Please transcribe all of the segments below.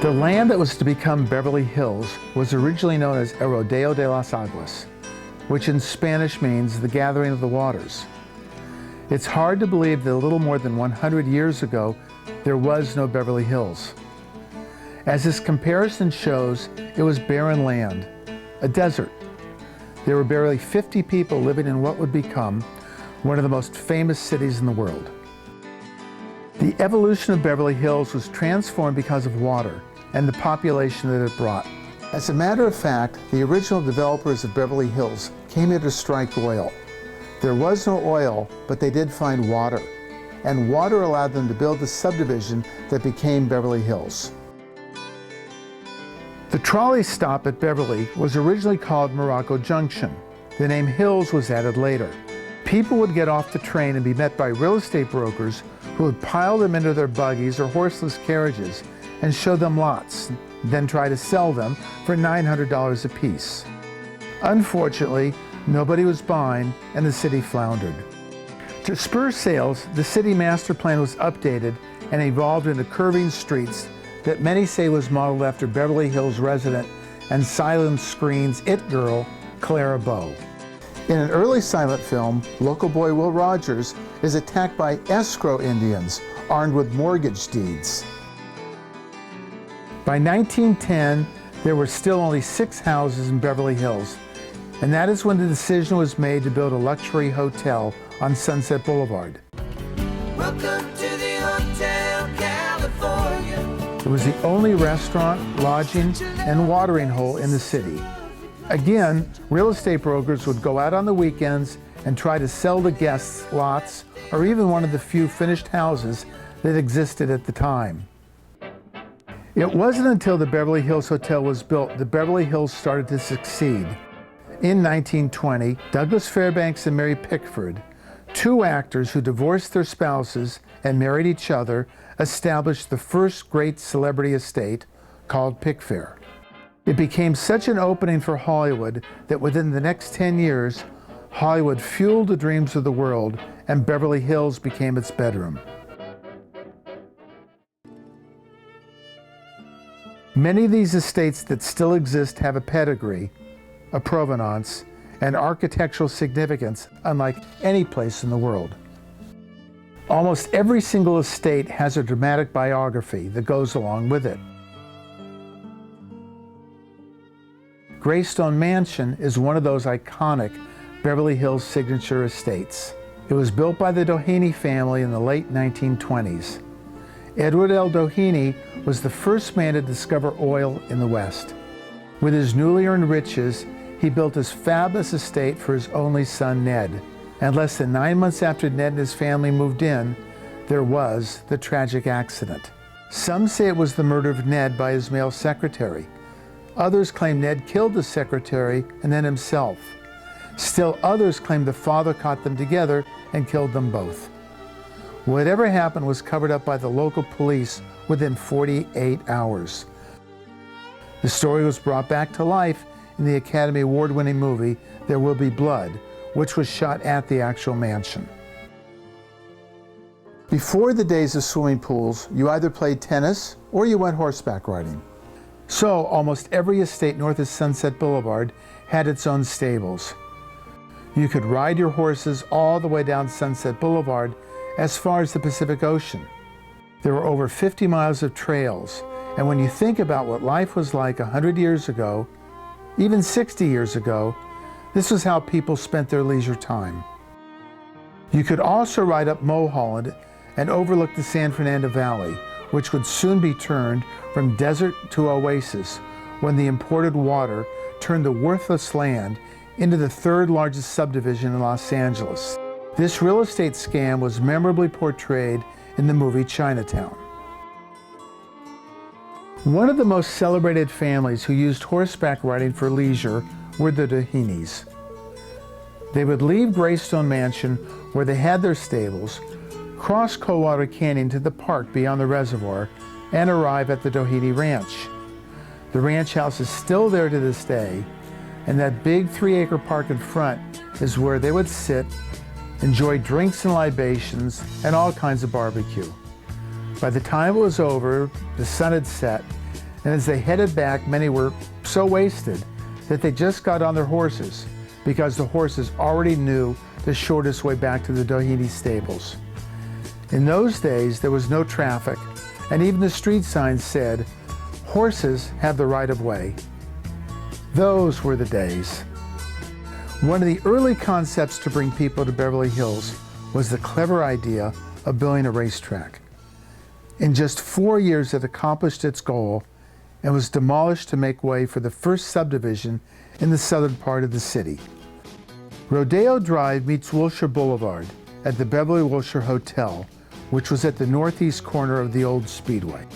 The land that was to become Beverly Hills was originally known as El Rodeo de las Aguas, which in Spanish means the gathering of the waters. It's hard to believe that a little more than 100 years ago, there was no Beverly Hills. As this comparison shows, it was barren land, a desert. There were barely 50 people living in what would become one of the most famous cities in the world. The evolution of Beverly Hills was transformed because of water and the population that it brought. As a matter of fact, the original developers of Beverly Hills came here to strike oil. There was no oil, but they did find water, and water allowed them to build the subdivision that became Beverly Hills. The trolley stop at Beverly was originally called Morocco Junction. The name Hills was added later. People would get off the train and be met by real estate brokers who would pile them into their buggies or horseless carriages and show them lots, then try to sell them for $900 apiece. Unfortunately, nobody was buying and the city floundered. To spur sales, the city master plan was updated and evolved into curving streets that many say was modeled after Beverly Hills resident and silent screen's it girl, Clara Bow. In an early silent film, local boy Will Rogers is attacked by escrow Indians armed with mortgage deeds. By 1910, there were still only 6 houses in Beverly Hills, and that is when the decision was made to build a luxury hotel on Sunset Boulevard. Welcome to the Hotel California. It was the only restaurant, lodging, and watering hole in the city. Again, real estate brokers would go out on the weekends and try to sell the guests lots or even one of the few finished houses that existed at the time. It wasn't until the Beverly Hills Hotel was built that Beverly Hills started to succeed. In 1920, Douglas Fairbanks and Mary Pickford, 2 actors who divorced their spouses and married each other, established the first great celebrity estate called Pickford. It became such an opening for Hollywood that within the next 10 years, Hollywood fueled the dreams of the world and Beverly Hills became its bedroom. Many of these estates that still exist have a pedigree, a provenance, and architectural significance unlike any place in the world. Almost every single estate has a dramatic biography that goes along with it. Greystone Mansion is one of those iconic Beverly Hills signature estates. It was built by the Doheny family in the late 1920s. Edward L. Doheny was the first man to discover oil in the West. With his newly earned riches, he built his fabulous estate for his only son, Ned. And less than 9 months after Ned and his family moved in, there was the tragic accident. Some say it was the murder of Ned by his male secretary. Others claim Ned killed the secretary and then himself. Still others claim the father caught them together and killed them both. Whatever happened was covered up by the local police within 48 hours. The story was brought back to life in the Academy Award-winning movie There Will Be Blood, which was shot at the actual mansion. Before the days of swimming pools, you either played tennis or you went horseback riding. So almost every estate north of Sunset Boulevard had its own stables. You could ride your horses all the way down Sunset Boulevard as far as the Pacific Ocean. There were over 50 miles of trails, and when you think about what life was like 100 years ago, even 60 years ago, this was how people spent their leisure time. You could also ride up Mulholland and overlook the San Fernando Valley, which would soon be turned from desert to oasis when the imported water turned the worthless land into the 3rd largest subdivision in Los Angeles. This real estate scam was memorably portrayed in the movie Chinatown. One of the most celebrated families who used horseback riding for leisure were the Dohenys. They would leave Greystone Mansion, where they had their stables, cross Coldwater Canyon to the park beyond the reservoir, and arrive at the Doheny Ranch. The ranch house is still there to this day, and that big 3-acre park in front is where they would sit, enjoy drinks and libations, and all kinds of barbecue. By the time it was over, the sun had set, And as they headed back, many were so wasted that they just got on their horses because the horses already knew the shortest way back to the Doheny stables. In those days, there was no traffic, and even the street signs said, "Horses have the right of way." Those were the days. One of the early concepts to bring people to Beverly Hills was the clever idea of building a racetrack. In just 4 years, it accomplished its goal and was demolished to make way for the first subdivision in the southern part of the city. Rodeo Drive meets Wilshire Boulevard at the Beverly Wilshire Hotel, which was at the northeast corner of the old Speedway.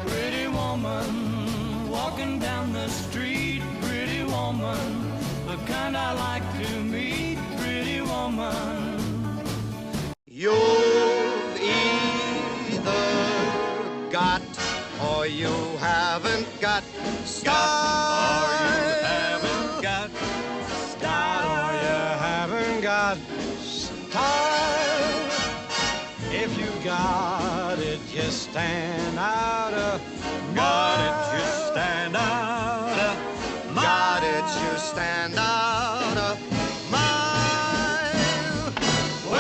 Pretty woman walking down the street, pretty woman, the kind I like to meet, pretty woman. You've either got or you haven't got style. Or you haven't got style. Or you haven't got style. If you got it, you stand out. Got it, you stand out. Got it, you stand out.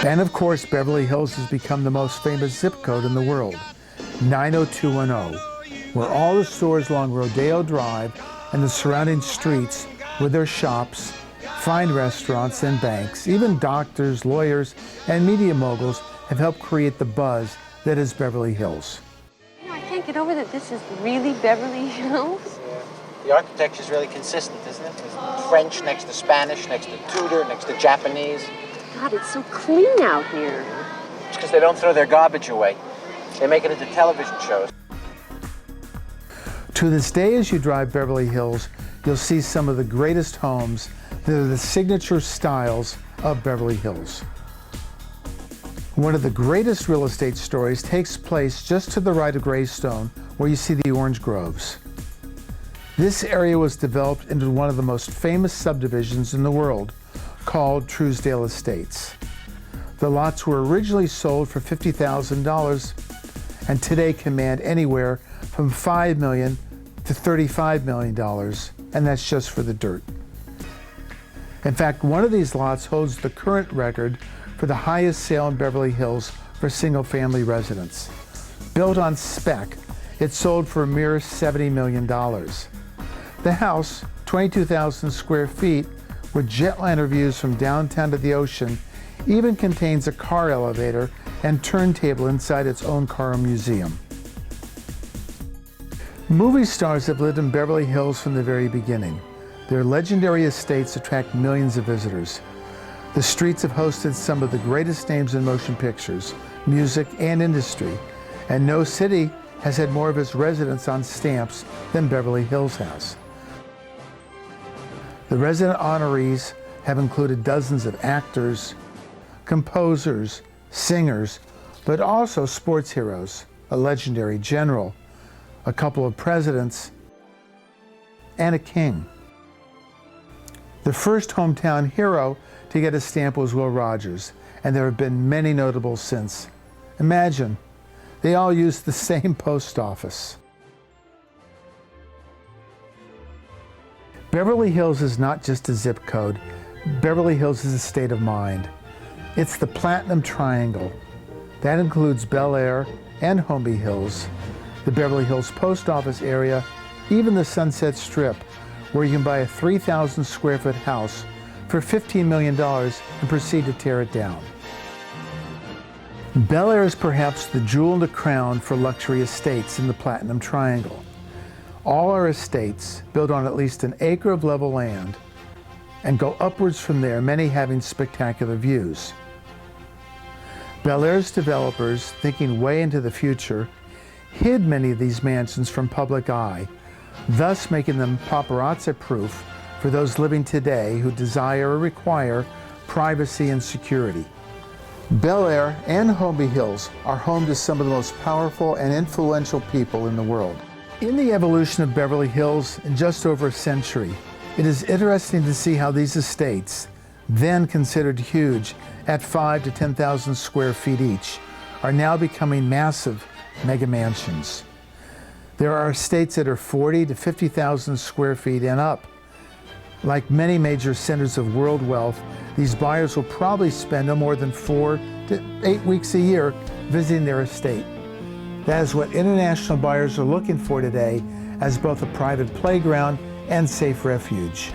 And of course, Beverly Hills has become the most famous zip code in the world, 90210, where all the stores along Rodeo Drive and the surrounding streets with their shops, fine restaurants and banks, even doctors, lawyers, and media moguls have helped create the buzz that is Beverly Hills. You know, I can't get over that this is really Beverly Hills. The architecture is really consistent, isn't it? There's French next to Spanish, next to Tudor, next to Japanese. God, it's so clean out here. It's because they don't throw their garbage away. They make it into television shows. To this day, as you drive Beverly Hills, you'll see some of the greatest homes that are the signature styles of Beverly Hills. One of the greatest real estate stories takes place just to the right of Greystone, where you see the orange groves. This area was developed into one of the most famous subdivisions in the world, called Truesdale Estates. The lots were originally sold for $50,000 and today command anywhere from $5 million to $35 million, and that's just for the dirt. In fact, one of these lots holds the current record for the highest sale in Beverly Hills for single-family residents. Built on spec, it sold for a mere $70 million. The house, 22,000 square feet, with jetliner views from downtown to the ocean, even contains a car elevator and turntable inside its own car museum. Movie stars have lived in Beverly Hills from the very beginning. Their legendary estates attract millions of visitors. The streets have hosted some of the greatest names in motion pictures, music, and industry, and no city has had more of its residents on stamps than Beverly Hills has. The resident honorees have included dozens of actors, composers, singers, but also sports heroes, a legendary general, a couple of presidents, and a king. The first hometown hero to get a stamp was Will Rogers, and there have been many notables since. Imagine, they all used the same post office. Beverly Hills is not just a zip code. Beverly Hills is a state of mind. It's the Platinum Triangle. That includes Bel Air and Holmby Hills, the Beverly Hills post office area, even the Sunset Strip, where you can buy a 3,000 square foot house for $15 million and proceed to tear it down. Bel Air is perhaps the jewel in the crown for luxury estates in the Platinum Triangle. All our estates, built on at least an acre of level land, and go upwards from there, many having spectacular views. Bel Air's developers, thinking way into the future, hid many of these mansions from public eye, thus making them paparazzi-proof for those living today who desire or require privacy and security. Bel Air and Holmby Hills are home to some of the most powerful and influential people in the world. In the evolution of Beverly Hills in just over a century, it is interesting to see how these estates, then considered huge at 5,000 to 10,000 square feet each, are now becoming massive mega mansions. There are estates that are 40 to 50,000 square feet and up. Like many major centers of world wealth, these buyers will probably spend no more than 4 to 8 weeks a year visiting their estate. That is what international buyers are looking for today as both a private playground and safe refuge.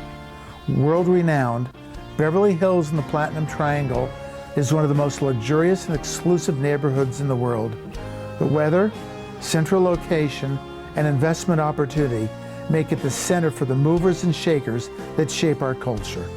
World-renowned, Beverly Hills in the Platinum Triangle is one of the most luxurious and exclusive neighborhoods in the world. The weather, central location, and investment opportunity make it the center for the movers and shakers that shape our culture.